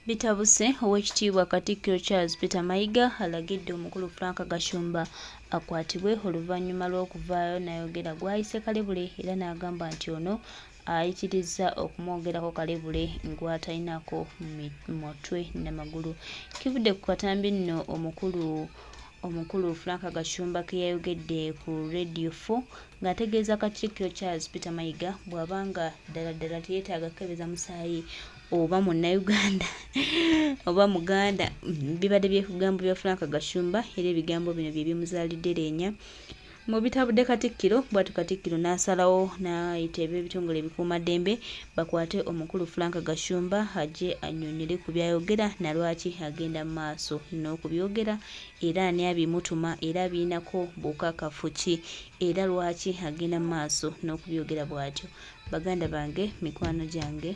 Bitabuse Oweekitiibwa Katikkiro Charles Peter Mayiga alagidde omukulu Frank Gashumba akwatibwe oluvannyuma lw'okuvaayo n'ayogera gw'ayise Kalebule era n'agamba nti ono ayitirizza okumwogerako Kalebule ngw'atalinako mutwe n'amagulu. Kivudde ku katambi nno omukulu Frank Gashumba ke yayogedde ku Radio 4 ng'ategeeza Katikkiro Charles Peter Mayiga bw'abanga ddala teyeetaaga kukebeza musaayi oba Munnayuganda oba Muganda bibadde byekugambo bya Frank Gashumba era ebigambo bino bye bimuzaalidde leenya. Mu bitabudde Katikkiro bw'atyo Katikkiro n'asalawo n'ayita eb'ebitongole ebikuumaddembe bakwate omukulu Frank Gashumba ajje annyonnyole ku byayogera na lwaki agenda mu maaso n'okubyogera era ani abimutuma era biinako bukakafu ki era lwaki agenda mu maaso n'okubyogera bw'atyo. Baganda bange, mikwano gyange,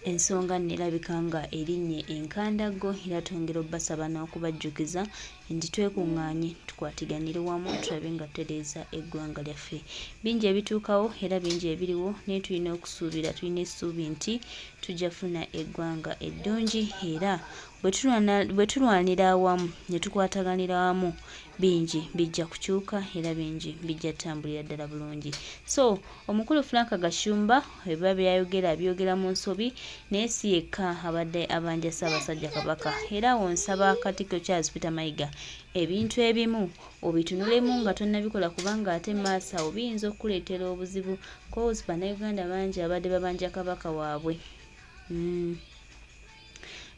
ensonga nerabika nga erinnye enkandago era twongera obbasaba n'okubajjukiza nti twekuŋŋaanye tukwatiganire wamu tulabe nga tutereeza eggwanga lyaffe. Bingi ebituukawo era bingi ebiriwo naye tulina okusuubira, tulina essuubi nti tujja funa eggwanga eddungi era bwe tulwanira awamu ne tukwataganira wamu bingi bijja kukyuka era bingi bijja tutambulira ddala bulungi. So omukulu Frank Gashumba biba byayogera abyogera mu nsobi naye si yekka abadde abanja Ssaabasajja Kabaka era wonsaba Katikkiro Charles Peter Mayiga ebintu ebimu obitunulemu nga tonnabikola kubanga ate maaso awo biyinza okukuleetera obuzibu cause Bannayuganda bangi abadde babanja Kabaka waabwe.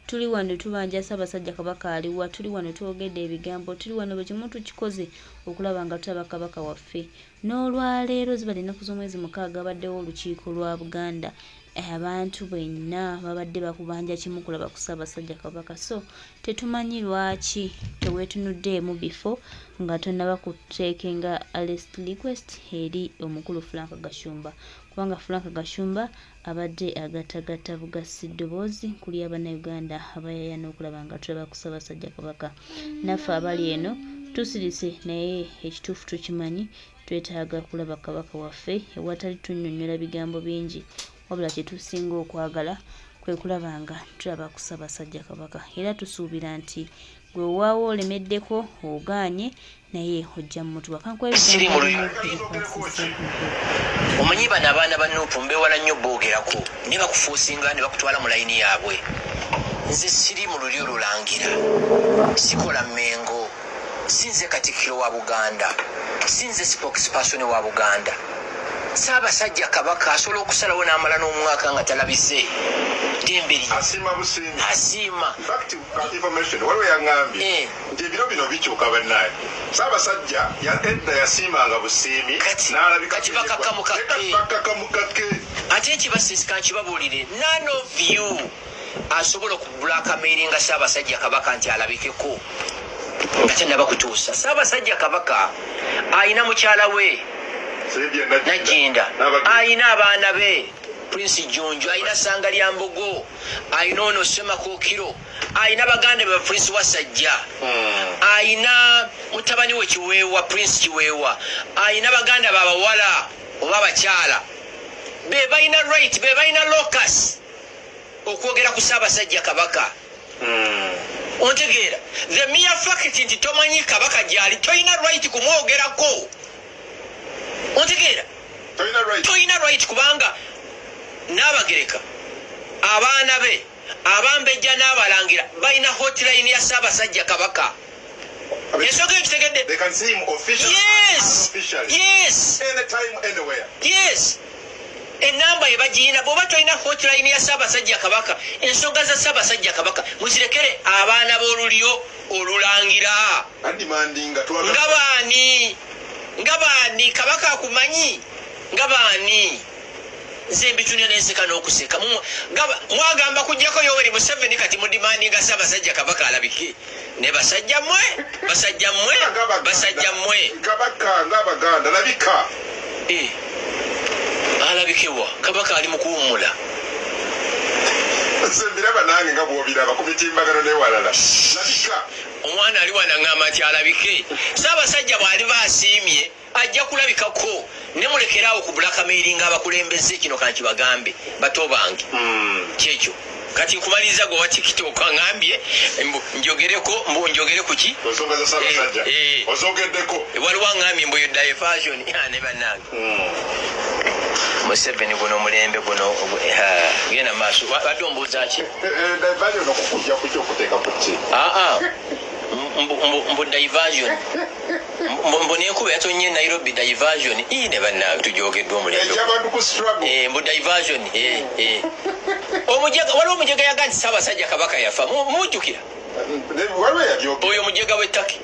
Tuli wano tubanja Ssaabasajja Kabaka aliwa, tuli wano twogedde ebigambo, tuli wano buli kimu tukikoze okulaba nga tulaba Kabaka waffe. N'olwaleero zibadde ennaku z'omwezi 6 baddewo olukiiko lwa Buganda. Abantu bwenna babadde bakubanja kimu kulaba ku Ssaabasajja Kabaka. So tetumanyi lwaki teweetunuddeemu before nga tonnaba kuteekenga arrest request eri omukulu Frank Gashumba kubanga Frank Gashumba abadde agattagatta bugasi ddoboozi kuli Abannayuganda abayaya n'okulaba nga tulaba ku Ssaabasajja Kabaka. Naffe abali eno tusirise naye ekituufu tukimanyi, twetaaga kulaba Kabaka waffe ewatali tunnyonnyola bigambo bingi wabula kye tusinga okwagala kwe kulaba nga tulaba ku Ssaabasajja Kabaka era tusuubira nti gwe waawo olemeddeko ogaanye naye ojja mu mutuwa omanyi bano abaana ba Nuupu mbewala nnyo boogerako ne bakufuusinga ne bakutwala mu layini yaabwe. Nze siri mu luli olulangira, sikola Mmengo, sinze Katikkiro wa Buganda, sinze spokesperson wa Buganda. Ssaabasajja Kabaka asobola okusalawo n'amala n'omwaka nga talabise demberi asiima busiimi asiima. fact information waliwo yaŋŋambye nti ebiro bino bikyuka bannaye. Ssaabasajja edda yasiimanga busiimi kati bakakamukake ate ekibasisika nkibabuulire none of you asobola okubulaakamairinga Ssaabasajja Kabaka nti alabikeko nga tennaba kutuusa. Ssaabasajja Kabaka ayina mukyala we Najjinda, ayina abaana be Prince Junju, ayina Sanga lya Mbogo, ayina ono Semakookiro, ayina baganda be Prince Wasajja, ayina mutabani we Kiweewa, Prince Kiweewa, ayina baganda babawala oba abakyala be balina right, be balina locus okwogera ku Ssaabasajja Kabaka. Ontegeera, the mere fact nti tomanyi Kabaka gyali toyina right kumwogerako. Ontegeera, toyina right kubanga n'Abagereka abaana be Abambejja n'Abalangira balina hotline ya Ssaabasajja Kabaka. Ensonga ekitegedde. They can see him officially. Yes. Yes. Anytime, anywhere. Yes. Enamba yebagiyina bw'oba tolina hotline ya Ssaabasajja Kabaka ensonga za Ssaabasajja Kabaka muzirekere abaana b'olulyo olulangira. Ngabaani Kabaka akumanyi ngabaani nze mbitunya n'enseka n'okuseka mwagamba kujjako Yoweri Museveni kati mudimani nga Ssaabasajja Kabaka alabike ne basajja mmwe Kabaka ng'Abaganda labika alabikewa Kabaka ali mu kuwummula. Mbiraba nange nga bw'obiraba ku mitimbagano n'ewalala labika. Omwana ali wanaŋŋamba nti alabike. Ssaabasajja bw'aliba asiimye ajja kulabikako ne mulekeraawo ku bulakamairinga abakulembeze kino kanti bagambe bato bange kyekyo kati nkumaliriza gwe wa TikTok angambye njogere ku ki osonga za Ssaabasajja ozogeddeko waliwo angambye mbu diversion ne bannange Museveni guno omulembe guno genda maaso badde ombuuza ki diversion okukujja ku kyokuteeka ku ki mbu diversion mbu nenkuba yatonye Nairobi diversion ne bannange tujogeddwa omulembe mbu diversion waliwo omujega yaga nti Ssaabasajja Kabaka yafa mujjukira oyo omujega w'ettaki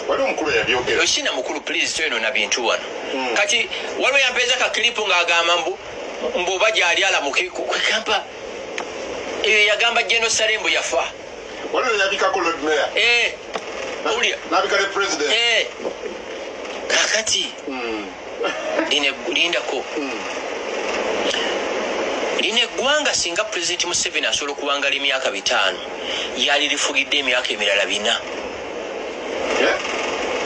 waliwo omukulu yabyogera osina mukulu please tweno na bintu wano kati waliwo yampeeza ka kilipu ng'agamba mbu oba gyali alamuke kwegamba eyo yagamba Jerusalem mbu yafa waliwo yabikako Lord Mayor owulira n'abika ne president kakati lindako lino eggwanga singa Pulezidenti Museveni asobola okuwangala emyaka 5 yali lifugidde emyaka emirala 4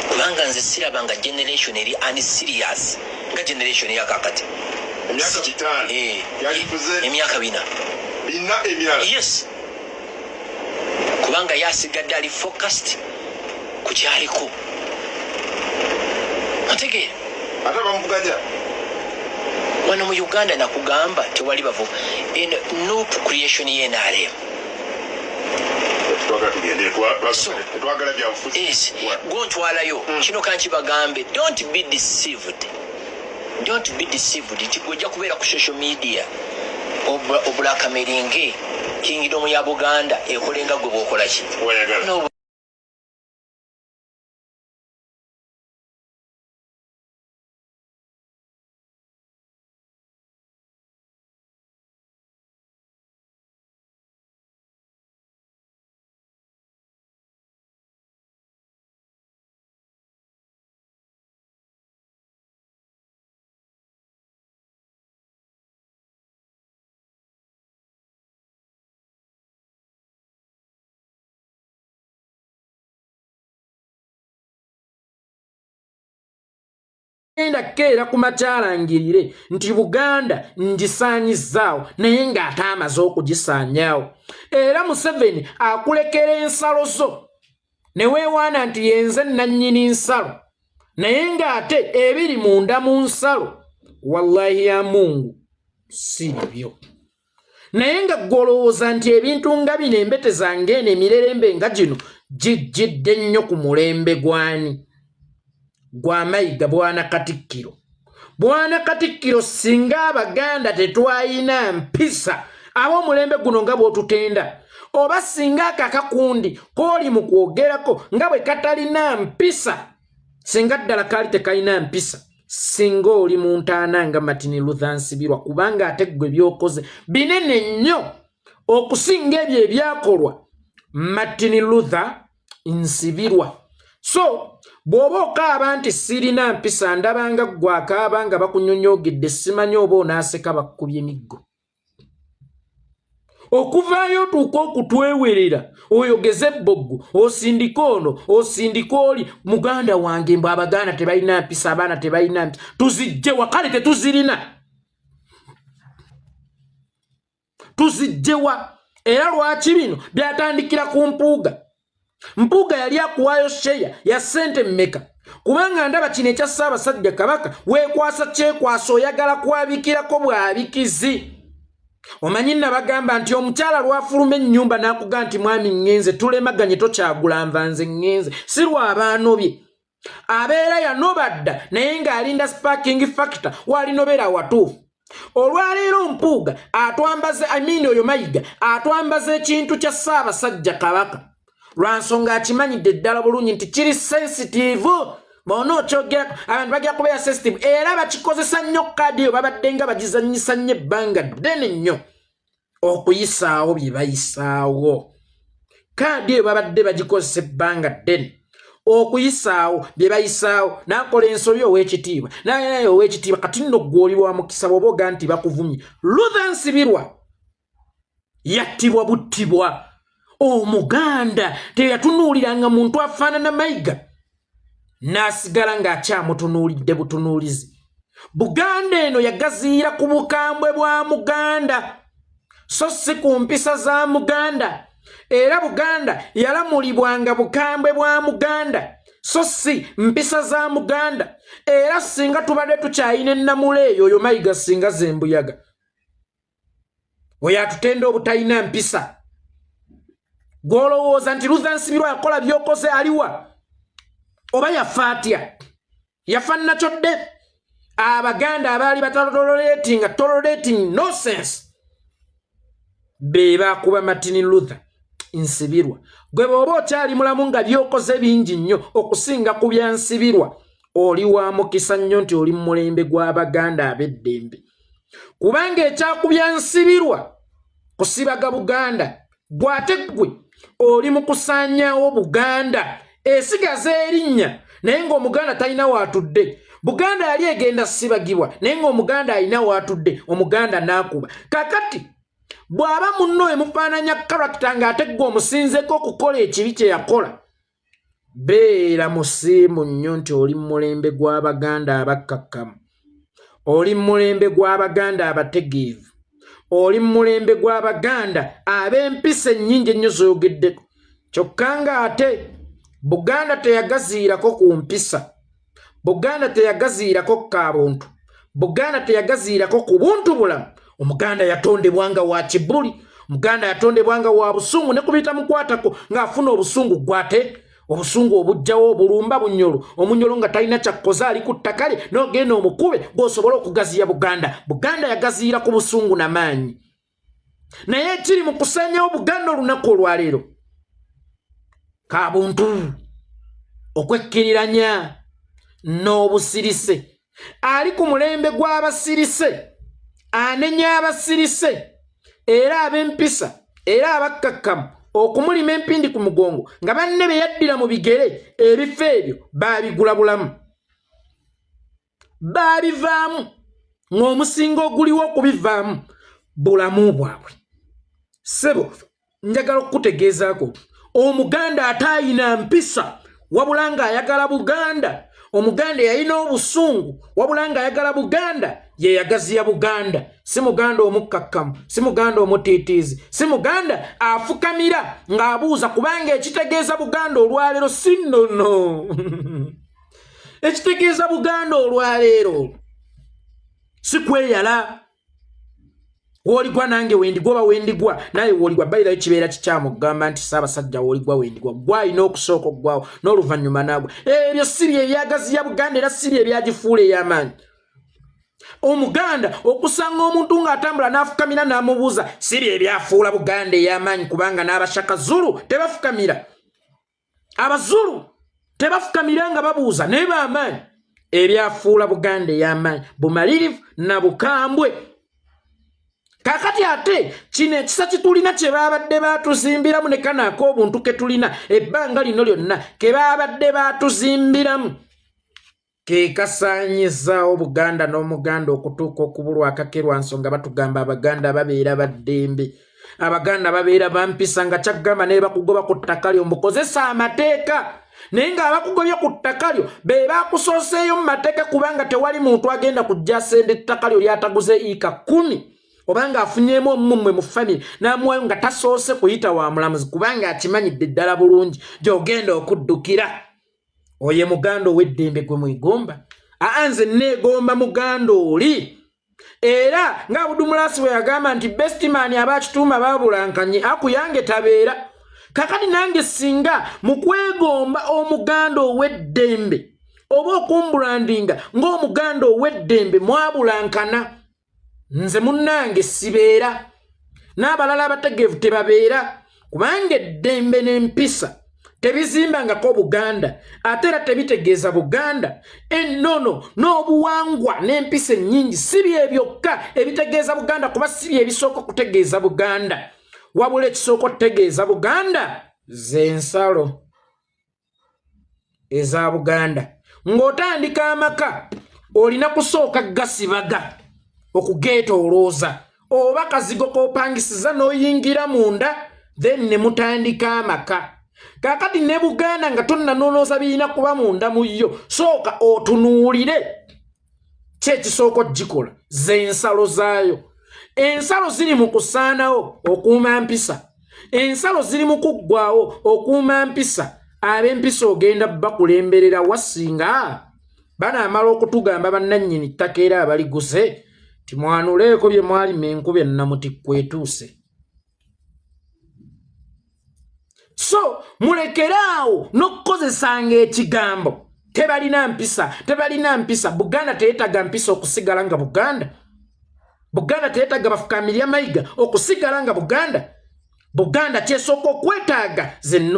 kubanga nze sirabanga generation eri unserious nga generation yakakati emyaka 4 emirala yes kubanga yasigadde ali focused ku kyaliko ategeera ate bamuvuganya wano mu Uganda nakugamba tewali bavu in no creation y'NRM twagala byabufuzi yes gontwalayo kino kankibagambe don't be deceived nti gwojja kubeera ku social media obulakameringe kingidomu ya Buganda ekolenga gwe bwokola ki enda keera ku makyalangirire nti Buganda ngisaanyizaawo naye ng'ate amaze okugisaanyaawo era Museveni akulekera ensalo zo ne weewaana nti yenze nannyini nsalo naye ng'ate ebiri munda mu nsalo wallahi ya Mungu si byo naye nga golowooza nti ebintu nga bino embete zange eno emirerembe nga gino gijjidde nnyo ku mulembe gwani gwa Mayiga Bwana Katikkiro singa Abaganda tetwayina mpisa ab'omulembe guno nga bw'otutenda oba singa akakakundi kooli mu kwogerako nga bwe katalina mpisa singa ddala kaali tekalina mpisa singa oli mu ntaana nga Martin Luther Nsibirwa kubanga ate ggwe byokoze binene nnyo okusinga ebyo ebyakolwa Martin Luther Nsibirwa so bw'oba okaaba nti sirina mpisa ndabanga ggwe akaaba nga bakunyonyogedde simanyi oba onaaseka bakkubye emiggo okuvaayo otuuka okutwewerera oyogeze ebboggo osindika ono osindika oli muganda wange mbu Abaganda tebalina mpisa abaana tebalina mpisa tuzijjewa kale tetuzirina tuzijjewa era lwaki bino byatandikira ku Mpuuga yali akuwaayo sheya ya ssente mmeka kubanga ndaba kino ekya Ssaabasajja Kabaka weekwasa kyekwasa oyagala kwabikirako bwabikizi omanyi nabagamba nti omukyala lwafuluma ennyumba n'akugamba nti mwami ŋŋenze tulemaganye tokyagula nva nze ŋŋenze si lw'abaano bye abeera yanobadda naye ng'alinda sparking factor walinobera watuufu olwaleero Mpuuga atwambaze oyo Mayiga atwambaze ekintu kya Ssaabasajja Kabaka lwansonga akimanyidde ddala bulungi nti kiri sensitive bona okyogerako abantu bagera kubeera sensitive era bakikozesa nnyo kaadi eyo babadde nga bagizannyisa nnyo ebbanga ddene nnyo okuyisaawo bye bayisaawo kaadi eyo babadde bagikozesa ebbanga ddene okuyisaawo bye bayisaawo n'akola ensobi ow'ekitiibwa naye ow'ekitiibwa kati nno gw'oli wa mukisa bw'oba oga nti bakuvumye Luther Nsibirwa yattibwa buttibwa Omuganda teyatunuuliranga muntu afaanana Mayiga n'asigala ng'akyamutunuulidde butunuulizi Buganda eno yagaziira ku bukambwe bwa Muganda so si ku mpisa za Muganda. Era Buganda yalamulibwanga bukambwe bwa Muganda so si mpisa za Muganda. Era singa tubadde tukyayina ennamula eyo oyo Mayiga singa zembuyaga oyo atutenda obutayina mpisa. Gwolowooza nti Luther Nsibirwa yakola byokoze aliwa oba yafa atya? Yafa nakyodde. Abaganda abaali tolerating nonsense be bakuba Martin Luther Nsibirwa. Gwe bw'oba okyali mulamu nga byokoze bingi nnyo okusinga ku bya Nsibirwa oli wa mukisa nnyo nti oli mu mulembe gw'Abaganda ab'eddembe. Kubanga ekyakubya Nsibirwa kusibaga Buganda gw'ate gwe oli mu kusaanyaawo Buganda esigaza erinnya naye ng'Omuganda talina waatudde. Buganda yali egenda sibagibwa naye ng'Omuganda alina waatudde, Omuganda n'akuba. Kakati bw'aba munno emufaananya karakita ng'ate gwe omusinzeko okukola ekibi kye yakola, beera musiimu nnyo nti oli mu mulembe gw'Abaganda abakkakkamu, oli mu mulembe gw'Abaganda abategeevu, oli mu mulembe gw'Abaganda ab'empisa ennyingi ennyo z'oyogeddeko. Kyokka ng'ate Buganda teyagaziirako ku mpisa, Buganda teyagaziirako ku kabuntu, Buganda teyagaziirako ku buntu bulamu. Omuganda yatondebwanga wa kibuli, Omuganda yatondebwanga wa busungu ne kubita mukwatako ng'afuna obusungu gwate, obusungu obujjawo obulumba bunyolo, omunyolo nga talina kyakkoza ali ku ttaka lye n'ogenda omukube gw'osobola okugaziya Buganda. Buganda yagaziira ku busungu n'amaanyi. Naye ekiri mu kusaanyawo Buganda olunaku olwaleero kabuntu, okwekkiriranya n'obusirise. Ali ku mulembe gw'abasirise anenya abasirise era ab'empisa era abakkakkamu okumulima empindi ku mugongo nga banne be yaddira mu bigere ebifo ebyo baabigula bulamu, baabivaamu ng'omusingo oguliwo okubivaamu bulamu bwabwe. Ssebo njagala okukutegeezaako Omuganda ataayina mpisa wabula ng'ayagala Buganda, Omuganda yalina obusungu wabula ng'ayagala Buganda ye yagaziya Buganda. Si Muganda omukkakkamu, si Muganda omutiitiizi, si Muganda afukamira ng'abuuza, kubanga ekitegeeza Buganda olwaleero si nnono. Ekitegeeza Buganda olwaleero si kweyala. Woligwa nange wendigwa oba wendigwa naye woligwa bayirayo kibeera kikyamu okugamba nti Ssaabasajja woligwa wendigwa gwalina okusooka oggwawo n'oluvannyuma naagwe. Ebyo si bye byagaziya Buganda era si bye byagifuula ey'amaanyi. Omuganda okusanga omuntu ng'atambula n'afukamira n'amubuuza si bye byafuula Buganda ey'amaanyi, kubanga n'Abashaka Zulu tebafukamira. Abazulu tebafukamira nga babuuza naye b'amaanyi. Ebyafuula Buganda ey'amaanyi bumalirivu na bukambwe. Kakati ate kino ekisa kitulina kye baabadde baatuzimbiramu ne kanaako obuntu ke tulina ebbanga lino lyonna ke baabadde baatuzimbiramu ke kasaanyizaawo Buganda n'Omuganda okutuuka okubulwa akakerwa nsonga batugamba Abaganda babeera baddembe, Abaganda babeera bampisa nga kyagamba naye bakugoba ku ttaka lyo mbukozesa amateeka. Naye ng'abakugobye ku ttaka lyo be baakusooseeyo mu mateeka, kubanga tewali muntu agenda kujja asenda ettaka lyo lyataguze ika 10 obanga afunyeemu omumwe mu famire n'amuwayo nga tasoose kuyita wa mulamuzi, kubanga akimanyidde ddala bulungi gy'ogenda okuddukira. Oye Muganda ow'eddembe gwe mwegomba? Nze neegomba Muganda oli. Era nga Budumulasi bwe yagamba nti bestman abakituuma baabulankanye akuyange tabeera. Kakati nange singa mu kwegomba Omuganda ow'eddembe oba okumbulandinga ng'Omuganda ow'eddembe mwabulankana, nze munnange sibeera, n'abalala abategeevu tebabeera, kubanga eddembe n'empisa tebizimbangako Buganda ate era tebitegeeza Buganda. Ennono n'obuwangwa n'empisa ennyingi si bye byokka ebitegeeza Buganda, kuba si bye ebisooka okutegeeza Buganda, wabula ekisooka okutegeeza Buganda ze nsalo eza Buganda. Ng'otandika amaka olina kusooka gasibaga okugeetoolooza, oba kazigo k'opangisiza n'oyingira munda then ne mutandika amaka. Kakati ne Buganda nga tonnanoonooza birina kuba munda mu yo, sooka otunuulire ki ekisooka ogikola ze nsalo zaayo. ensalo ziri mu kusaanawo okuuma mpisa ensalo ziri mu kuggwawo okuuma mpisa ab'empisa ogenda bakulemberera wasinga banaamala okutugamba bannannyini ttaka era abaliguze timwanuleeko bye mwalima enkuba ennamutikko etuuse so mulekeraawo n'okkozesanga ekigambo tebalina mpisa Buganda teyeetaga mpisa okusigala nga Buganda teyeetaga bafukamirya mayiga okusigala nga Buganda kyesooka okwetaaga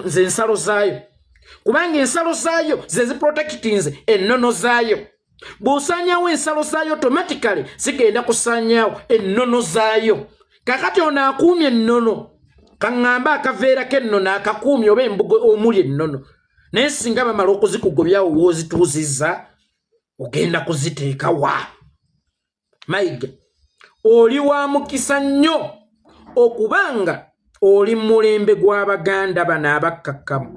ze nsalo zaayo kubanga ensalo zaayo ze ziprotectinze ennono zaayo bw'osaanyaawo ensalo zaayo automatically zigenda kusaanyaawo ennono zaayo kakati ono akuumye ennono kaŋŋamba akaveera k'ennono akakuumye oba embugo omuli ennono naye singa bamala okuzikugobyawo w'ozituuzizza ogenda kuziteeka wa mayiga oli wa mukisa nnyo okubanga oli mulembe gw'Abaganda bano abakkakkamu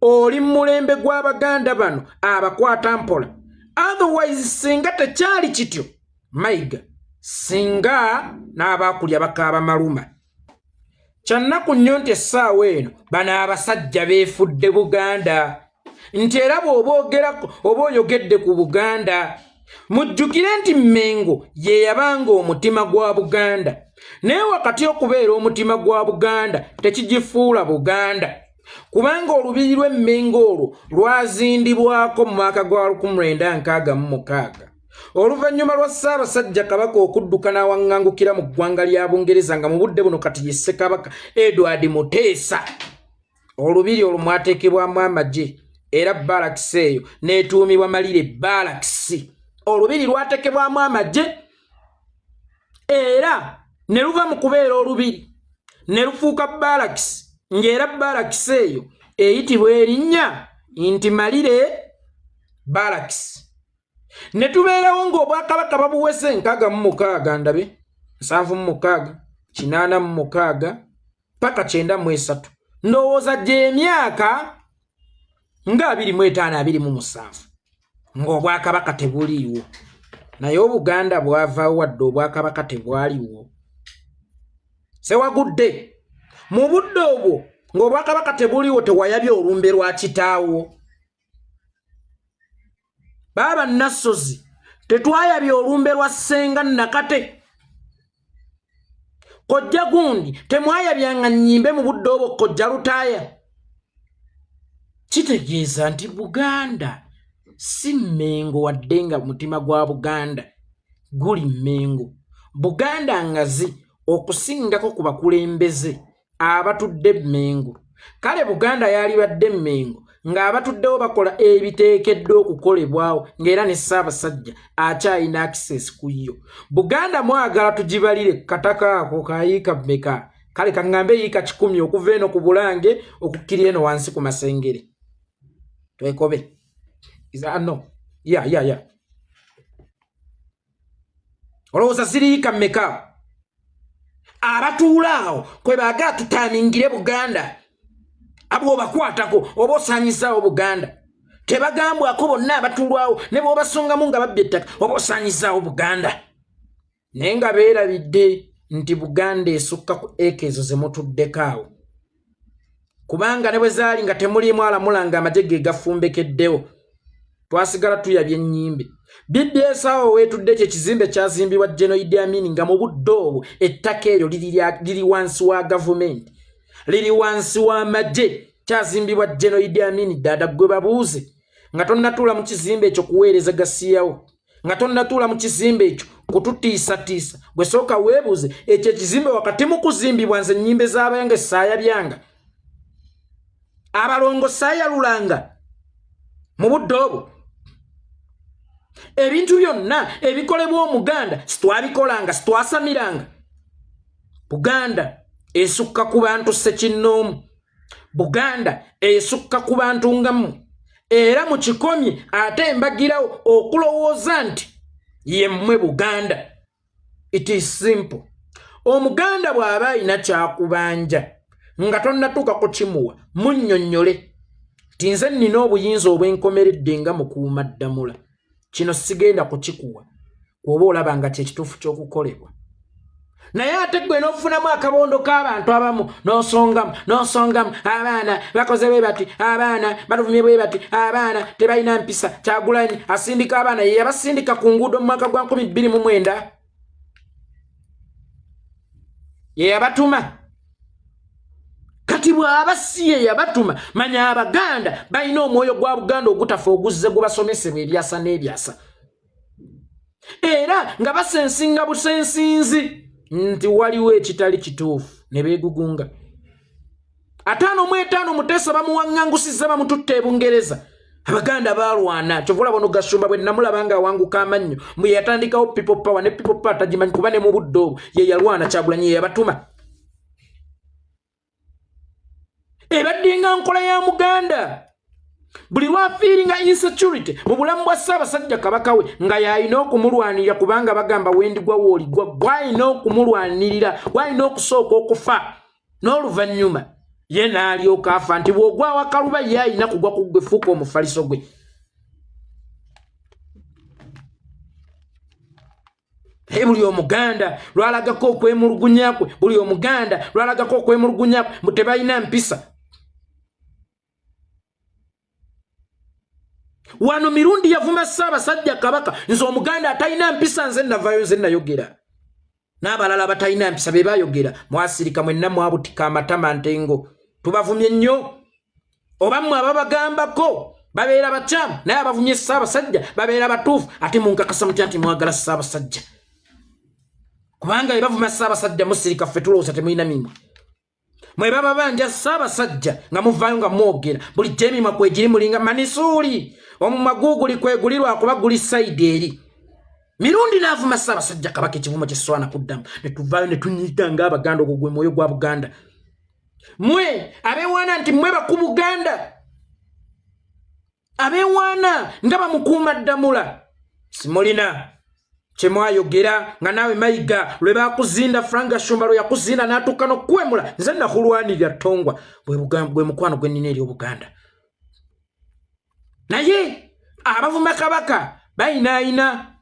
oli mulembe gw'Abaganda bano abakwata mpola otherwise singa tekyali kityo mayiga singa n'abaakulya bakaaba maluma kyannaku nnyo nti essaawa eno bano abasajja beefudde Buganda nti era bw'oba oyogedde ku Buganda mujjukire nti Mmengo ye yabanga omutima gwa Buganda naye wakati okubeera omutima gwa Buganda tekigifuula Buganda kubanga olubiri lw'Emmengo olwo lwazindibwako mu mwaka gwa 1966 oluvannyuma lwa Ssaabasajja Kabaka okudduka n'awaŋŋangukira mu ggwanga lya Bungereza nga mu budde buno kati ye Ssekabaka Edward Muteesa olubiri olwo mwateekebwamu amagye era Barracks eyo n'etuumibwa Malire Barracks olubiri lwateekebwamu amagye era ne luva mu kubeera olubiri ne lufuuka Barracks ng'era Barracks eyo eyitibwa erinnya nti Malire Barracks ne tubeerawo ng'Obwakabaka babuwese 66 ndabe 76 86 paka 93 ndowooza gy'emyaka nga 25-27 ng'Obwakabaka tebuliiwo naye Obuganda bwavaawo wadde Obwakabaka tebwaliwo sewagudde mu budde obwo ng'Obwakabaka tebuliiwo tewayabye olumbe lwa kitaawo baba Nassozi tetwayabye olumbe lwa Ssenga Nakate kojja gundi temwayabyanga nnyimbe mu budde obwo kojja Lutaaya kitegeeza nti Buganda si Mmengo wadde nga mutima gwa Buganda guli Mmengo Buganda ngazi okusingako ku bakulembeze abatudde Mmengo kale Buganda yali badde Mmengo ng'abatuddewo bakola ebiteekeddwa okukolebwawo ng'era ne Ssaabasajja akyalina access ku yo Buganda mwagala tugibalire kataka ako kayiika mmeka kale kaŋŋambe yiika 10 okuva eno ku Bulange okukkira eno wansi ku Masengere twekobe no ya olowooza ziriika mmeka abatuulaawo kwe baagala tutaamingire Buganda abo bakwatako oba osaanyizaawo Buganda tebagambwako bonna abatuulwawo ne bw'obasongamu nga babbye ettaka oba osaanyizaawo Buganda naye nga beerabidde nti Buganda esukka ku ekezo ze mutuddeko awo kubanga ne bwe zaali nga temulimu alamula nga amagye ge gafumbekeddewo twasigala tuyabye ennyimbe BDSawo weetudde kye kizimbe kyazimbibwa General Idi Amin nga mu budde obwo ettaka eryo liri wansi wa gavumenti liri wansi wa magye kyazimbibwa General Idi Amin dada gwe babuuze nga tonnatuula mu kizimbe ekyo kuweereza gasiyawo nga tonnatuula mu kizimbe ekyo kututiisatiisa gwe sooka weebuuze ekyo ekizimbe wakati mu kuzimbibwa nze ennyimbe z'abayange saayabyanga abalongo saayalulanga mu budde obwo ebintu byonna ebikolebwa Omuganda sitwabikolanga sitwasamiranga Buganda esukka ku bantu ssekinnoomu Buganda esukka ku bantu ngamu era mu kikomye ate embagirawo okulowooza nti ye mmwe Buganda it is simple Omuganda bw'aba alina kyakubanja nga tonnatuuka kukimuwa munnyonnyole ti nze nnina obuyinza obwenkomeredde nga mukuuma ddamula kino sigenda kukikuwa oba olaba nga kye kituufu ky'okukolebwa naye ate gwe n'ofunamu akabondo k'abantu abamu n'osongamu abaana bakoze bwe bati abaana batuvumye bwe bati abaana tebalina mpisa Kyagulanyi asindika abaana ye yabasindika ku nguudo mu mwaka gwa 2029 ye yabatuma kati bw'aba si ye yabatuma manya Abaganda balina omwoyo gwa Buganda ogutafa oguzze gubasomesebwa ebyasa n'ebyasa era nga basensinga busensinzi nti waliwo ekitali kituufu ne beegugunga 5 Mutesa bamuwaŋŋangusiza bamututte e Bungereza Abaganda balwana kyovula bono Gashumba bwe namulaba nga awanguka amannyo mwe yatandikawo people power ne people power tagimanyi kuba ne mu buddo ye yalwana Kyagulanyi ye yabatuma ebadde nga nkola ya Muganda buli lwafiiringa insecurity mu bulamu bwa Ssaabasajja Kabaka we nga yalina okumulwanirira kubanga bagamba wendigwa wooligwa gwalina okumulwanirira gwalina okusooka okufa n'oluvannyuma ye n'alyoka afa nti bw'ogwa wakaluba ye alina kugwa ku gwe fuuka omufaliso gwe buli Omuganda lwalagako okwemulugunya kwe buli Omuganda lwalagako okwemulugunya kwe mbu tebalina mpisa wano mirundi yavuma Ssaabasajja Kabaka nze Omuganda atalina mpisa nze navayo nze nayogera n'abalala batalina mpisa be bayogera mwasirika mwenna mwabutika amatama ntengo tubavumye nnyo oba mmwe ababagambako babeera bakyamu naye abavumye Ssaabasajja babeera batuufu ate munkakasa mutya nti mwagala Ssaabasajja kubanga bwe bavuma Ssaabasajja musirika ffe tulowooza temulina mimwa mwe baba banja Ssaabasajja nga muvaayo nga mwogera bulijjo emimwa kwegiri mulinga manisuuli omumwa guguli kwegulirwa kuba guli sayidi eri mirundi n'avuma Ssaabasajja Kabaka ekivumo ky'eswana kuddamu ne tuvaayo ne tunyiita ng'Abaganda ogwo gwe mwoyo gwa Buganda mwe abeewaana nti mwe baku Buganda abeewaana nga bamukuuma ddamula simulina kyemwayogera nga naawe Mayiga lwe bakuzinda Frank Gashumba lwe yakuzinda n'atuuka n'okwemula nze nakulwanirira Ttongwa bwe mukwano gwe nnina eri Obuganda naye abavuma Kabaka bayinaayina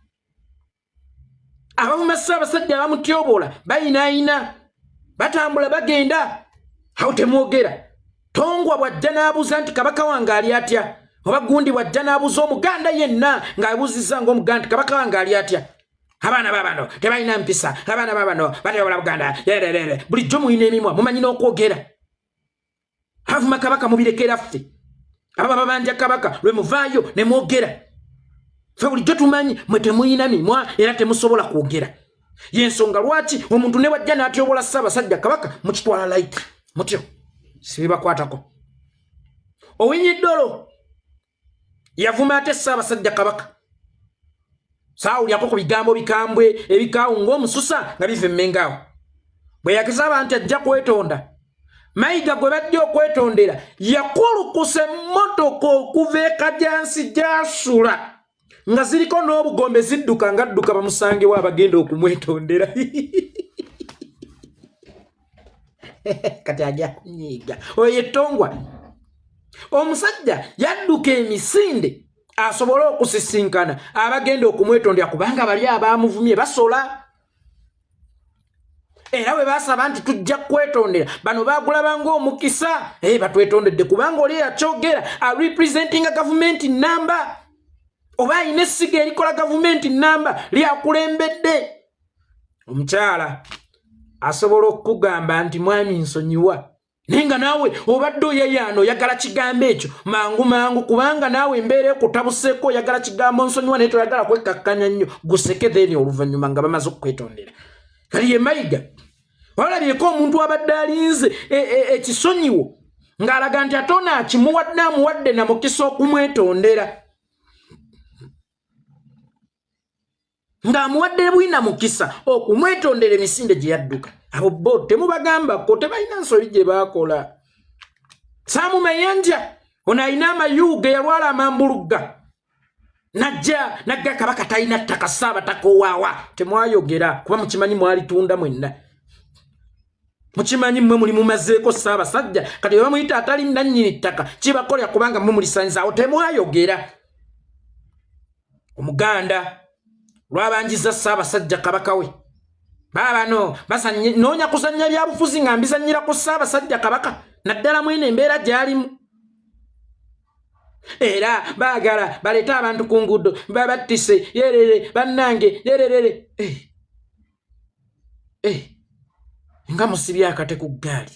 abavuma Ssaabasajja abamutyoboola bayinaayina batambula bagenda awo temwogera Ttongwa bw'ajja n'abuuza nti Kabaka wange ali atya oba gundi bw'ajja n'abuuza Omuganda yenna ng'abuuzizza ng'Omuganda nti Kabaka wange ali atya abaana babano tebalina mpisa abaana babano batyobola Buganda bulijjo mulina emimwa mumanyi n'okwogera abavuma Kabaka mubirekera ffe aba babanja Kabaka lwe muvaayo ne mwogera ffe bulijjo tumanyi mwe temulina mimwa era temusobola kwogera y'ensonga lwaki omuntu ne wajja n'atyobola Ssaabasajja Kabaka mukitwala light mutyo sibibakwatako Owinyiddolo yavuma ate Ssaabasajja Kabaka saawulyako ku bigambo bikambwe ebikaawu ng'omususa nga biva emmengaawo bwe yakisaba nti ajja kwetonda Mayiga gwe bajja okwetondera yakulukusa emmotoka okuva e Kajansi gy'asula nga ziriko n'obugombe zidduka ng'adduka bamusangewo abagenda okumwetondera kati ajja kunyiiga oyo ye Ttongwa omusajja yadduka emisinde asobole okusisinkana abagenda okumwetondera kubanga bali abamuvumye basola era bwe basaba nti tujja kwetondera bano bagulaba ng'omukisa batwetondedde kubanga oli yakyogera representing a government number oba ayina essiga erikola government number lyakulembedde omukyala asobola okugamba nti mwami nsonyiwa naye nga naawe obadde oyayaano oyagala kigambo ekyo mangu kubanga naawe embeera ekutabuseeko oyagala kigambo nsonyiwa naye toyagala kwekkakkanya nnyo guseke then oluvannyuma nga bamaze okukwetondera kali ye Mayiga walabyeko omuntu abadde alinze ekisonyiwo ng'alaga nti ate ono amuwadde na mukisa okumwetondera ng'amuwadde bwina mukisa okumwetondera emisinde gye yadduka abo bo temubagambako tebalina nsobi gye baakola Saamu Mayanja ono alina amayuga yalwala amambulugga najja Kabaka talina ttaka Ssaabataka owaawa temwayogera kuba mukimanyi mwalitunda mwenna mukimanyi mmwe muli mumazeeko Ssaabasajja kati bwe bamuyita atali nannyini ttaka kibakolera kubanga mmwe mulisanyiza temwayogera Omuganda lwabanjiza Ssaabasajja Kabaka we baba no basanye nonya kusanya bya bufuzi nga mbizanyira ku Ssaabasajja Kabaka naddala mwene embeera gyalimu era baagala baleta abantu ku nguudo babattise yerere bannange yerere nga musibye akate ku ggaali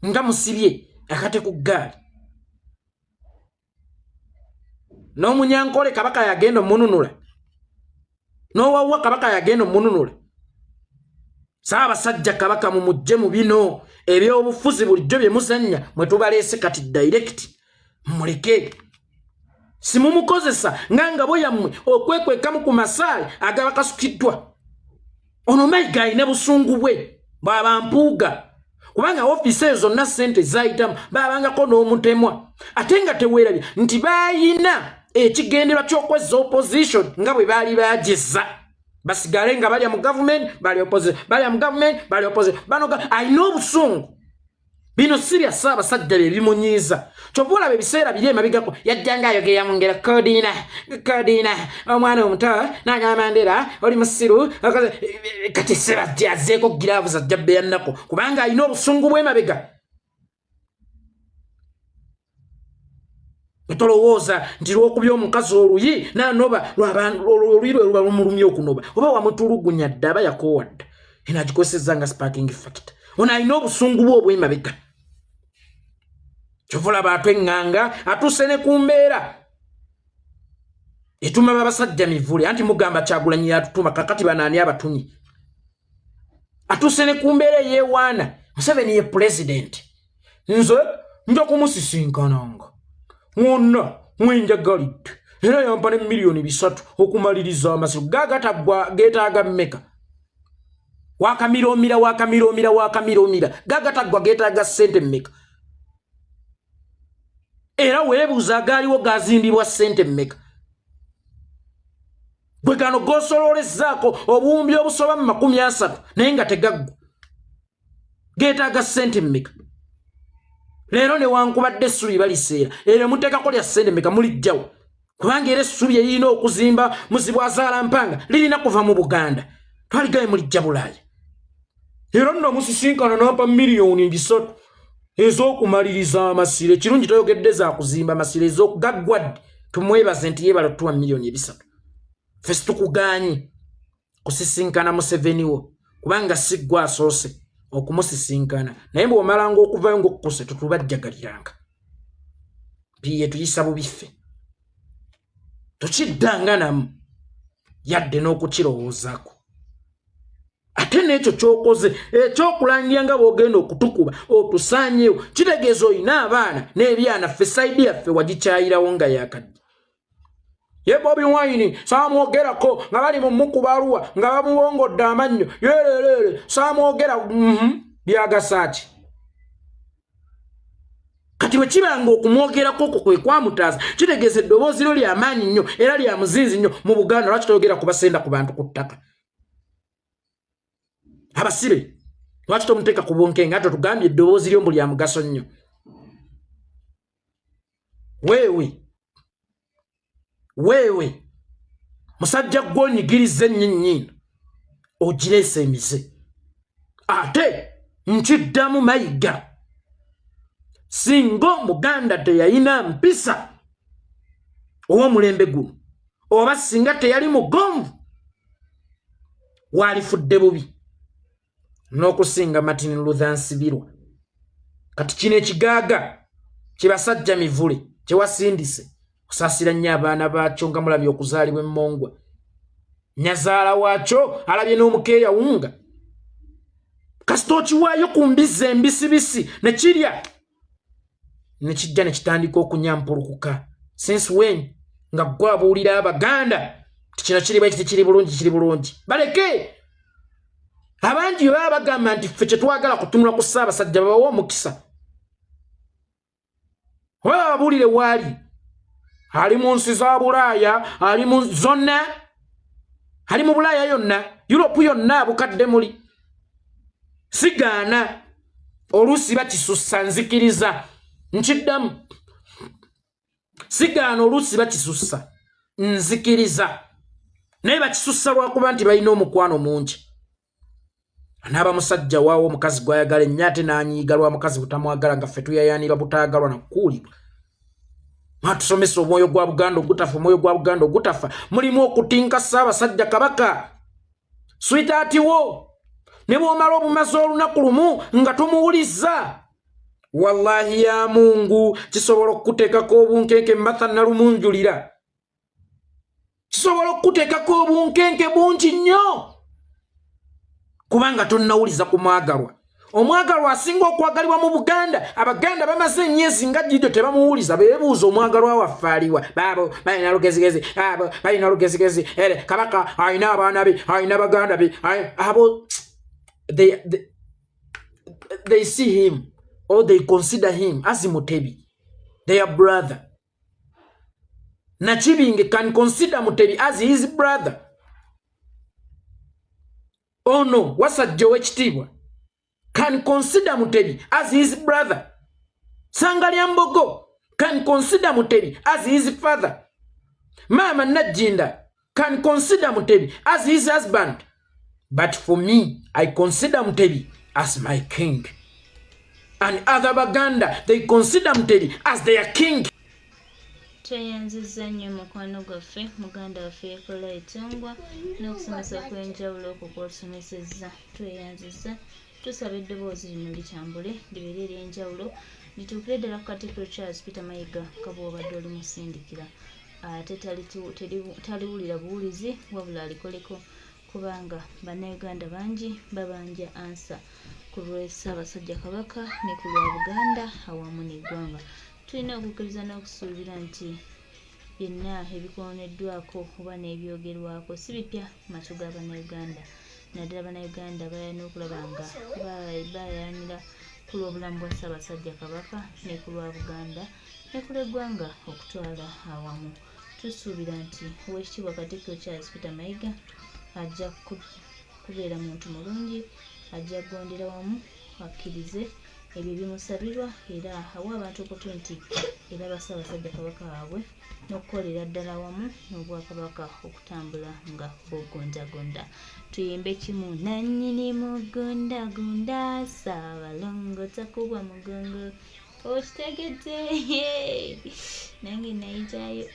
nga musibye akate ku ggaali n'omunyankole Kabaka yagenda omununula n'owawa Kabaka yagenda omununula Ssaabasajja Kabaka mumujje mu bino ebyobufuzi bulijjo bye muzannya mwe tubaleese kati direct muleke simumukozesa nga ngabo yammwe okwekwekamu ku masaale agaba kasukiddwa ono Mayiga alina busungu bwe bw'aba mpuuga kubanga ofiisi ezo zonna ssente zayitamu baabangako n'omutemwa ate nga teweerabye nti baayina ekigenderwa ky'okwezza opposition nga bwe baali baagezza basigale nga balya mu government bali opposition balya mu government bali opposition bano alina obusungu bino si bya Ssaabasajja bye bimunyiiza kyova olaba ebiseera biri emabigako yajjanga ayogera mu ngero kodina omwana omuto n'agamba Mandela oli musiru kati sebajja azeeko giraavu zajja beyannako kubanga alina obusungu bw'emabega tolowooza nti lw'okubya omukazi oluyi n'anoba oluyi lwe luba lumulumya okunoba oba wamutulugunya dda aba yakoowadda eno agikozesezza nga sparking factor ono alina obusungu bwe obw'emabega kyova olaba atweŋŋanga atuuse ne ku mbeera etuma babasajja mivule anti mugamba Kyagulanyi yatutuma kakati banaani abatumye atuuse ne ku mbeera eyeewaana Museveni ye president nze nja kumusisinkananga mwonna mwenjagalidde era yampa ne miliyoni 3 okumaliriza amasiro gagatagwa geetaaga mmeka wakamira gagatagwa geetaaga ssente mmeka era weebuuza agaaliwo gazimbibwa ssente mmeka bwe gano gosololezzaako obuwumbi obusoba mu 30 naye nga tegaggwa geetaaga ssente mmeka leero newankubadde essubi baliseera era muteekako lya ssente mmeka mulijjawo kubanga era essubi erina okuzimba Muzibwazaala Mpanga lirina kuva mu Buganda twaligaye mulijja Bulaaya era nno musisinkana n'ampa miliyoni 3 ez'okumaliriza amasiro ekirungi toyogedde za kuzimba amasiro ez'okugaggwadde tumwebaze nti yeebala tuwa miliyoni 3 ffe situkugaanye kusisinkana Museveni wo kubanga si ggwe asoose okumusisinkana naye bw'omalanga okuvayo ng'okkuse tetubajjagaliranga piye tuyisa bubiffe tokiddanga namu yadde n'okukirowoozaako ate n'ekyo ky'okoze ekyokulangira nga bw'ogenda okutukuba otusaanyewo kitegeeza olina abaana n'ebyana ffe sayidi yaffe wagikyayirawo nga yakadde ye Bobi Wine saamwogerako nga bali mu mukubaluwa nga bamuwongodde amannyo yererere saamwogera byagasaaki kati bwe kibanga okumwogerako okwo kwe kwamutaaza kitegeeza eddoboozi lyo ly'amaanyi nnyo era lya muzinzi nnyo mu Buganda lwaki toyogera ku basenda ku bantu ku ttaka abasibe lwaki tomuteeka ku bunkenga ate tugambye eddoboozi lyo mbu lya mugaso nnyo weewe musajja gw'onyigiriza ennyinnyiina ogireese emize ate nkiddamu Mayiga singa Omuganda teyalina mpisa ow'omulembe guno oba singa teyali mugonvu waalifudde bubi n'okusinga Martin Luther Nsibirwa kati kino ekigaaga kibasajja mivule kyewasindise kusaasira nnyo abaana baakyo nga mulabye okuzaalibwa emmongwa nyazaala waakyo alabye n'omukeeya wunga kasita okiwaayo ku mbizi embisibisi ne kirya ne kijja ne kitandika okunyampulukuka since when nga ggwe abuulira Abaganda kino kiri bwe kiti kiri bulungi baleke abangi baba bagamba nti ffe kyetwagala kutunula ku Ssaabasajja babawa omukisa oba babuulire waali ali mu nsi za Bulaaya ali mu zonna ali mu Bulaaya yonna Europe yonna abukadde muli sigaana oluusi bakisussa nzikiriza nkiddamu sigaana oluusi bakisussa nzikiriza naye bakisussa lwakuba nti balina omukwano mungi. Anaaba musajja waawo omukazi gwayagala ennyo ate n'anyiiga lwa mukazi butamwagala nga ffe tuyayaanira butaagalwa nakukuulibwa. Mwatusomesa omwoyo gwa Buganda ogutafa, omwoyo gwa Buganda ogutafa. Mulimu okutinka Ssaabasajja Kabaka. Sweetheart wo ne bw'omala obumaze olunaku lumu nga tumuwulizza. Wallahi ya Mungu kisobola okukuteekako obunkenke Martha Nalumunjulira. Kisobola okukuteekako obunkenke bungi nnyo. Kubanga tonnawuliza ku mwagalwa. Omwagalwa asinga okwagalibwa mu Buganda. Abaganda bamaze emyezi nga Jiddo tebamuwuliza beebuuza omwagalwa waffe aliwa. Baabo balina lugezigezi, abo balina lugezigezi. Kabaka alina abaana be, alina baganda be. Abo they see him or they consider him as Mutebi, their brother. Nakibinge can consider Mutebi as his brother. Oh no, wasajja ow'ekitiibwa can consider Mutebi as his brother. Sangalyambogo can consider Mutebi as his father. Mama Najinda can consider Mutebi as his husband. But for me, I consider Mutebi as my king. And other Baganda, they consider Mutebi as their king. Tweyanziza nnyo mukwano gwaffe muganda waffe yakola etongwa n'okusomesa kw'enjawulo okwo kw'osomesezza. Tweyanziza tusaba eddoboozi lino litambule libeere ery'enjawulo lituukire ddala ku Katikkiro Charles Peter Mayiga nga bw'obadde olimusindikira. Ate taliwulira buwulizi wabula alikoleko kubanga bannayuganda bangi babanja ansa ku lwa Ssaabasajja Kabaka ne ku lwa Buganda awamu n'eggwanga. Tulina okukkiriza n'okusuubira nti yenna ebikooneddwako oba n'ebyogerwako si bipya matu ga bannayuganda. Naddala bannayuganda bayina okulaba nga bayayanira ku lw'obulamu bwa Ssaabasajja Kabaka ne ku lwa Buganda ne ku lw'eggwanga okutwala awamu. Tusuubira nti Oweekitiibwa Katikkiro Charles Peter Mayiga ajja kubeera muntu mulungi, ajja kugondera wamu akkirize ebyo bimusabirwa era awa abantu opportunity era Ssaabasajja Kabaka waabwe n'okukolera ddala wamu n'Obwakabaka okutambula nga bogondagonda. Tuyimbe kimu. Nannyini mugondagunda Ssaabalongo takubwa mugongo. Okitegedde nange nayitayo.